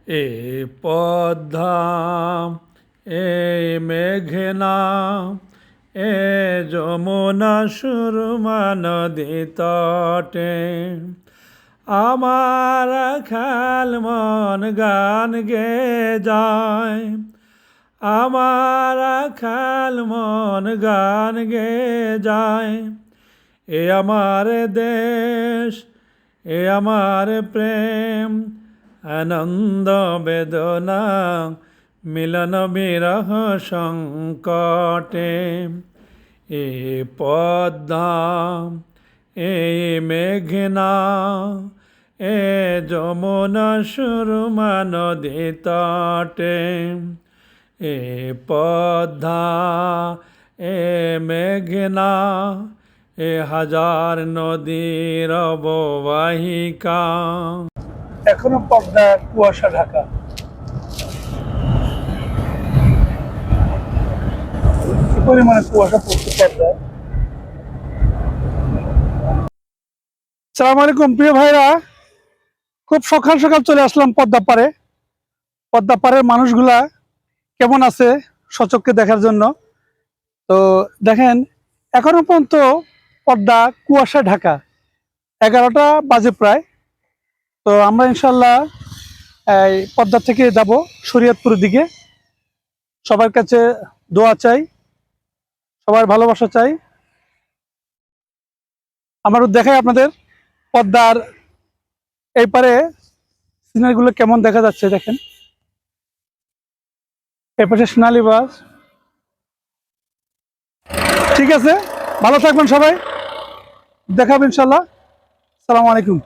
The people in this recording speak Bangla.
এ পদ্মা এ মেঘনা এ যমুনা সুরমা নদী তটে আমার খেল মন গান গে যায়। আমার খেল মন গান গে যায়। এ আমার দেশ, এ আমার প্রেম, আনন্দ বেদনা মিলন বিরহ সংকটে। এ পদ্মা এ মেঘনা এ যমুনা সুরমা নদী তটে। এ পদ্মা এ মেঘনা এ হাজার নদীর অববাহিকা। এখনো পদ্মা কুয়াশা ঢাকা। কি পরিমাণে কুয়াশা পড়ছে পদ্মায়। সালাম আলাইকুম প্রিয় ভাইরা, খুব সকাল সকাল চলে আসলাম পদ্মা পাড়ে। পদ্মা পাড়ের মানুষগুলা কেমন আছে সচক্ষে দেখার জন্য। তো দেখেন, এখনো পর্যন্ত পদ্মা কুয়াশা ঢাকা, 11টা বাজে প্রায়। তো আমরা ইনশাল্লাহ এই পদ্মা থেকে যাব শরীয়তপুরের দিকে। সবার কাছে দোয়া চাই, সবার ভালোবাসা চাই। আমারও দেখাই আপনাদের পদ্মার এই পারে সিনারিগুলো কেমন দেখা যাচ্ছে। দেখেন, এই পাশে সোনালী বাস। ঠিক আছে, ভালো থাকবেন সবাই, দেখাবেন ইনশাল্লাহ। আসসালামু আলাইকুম।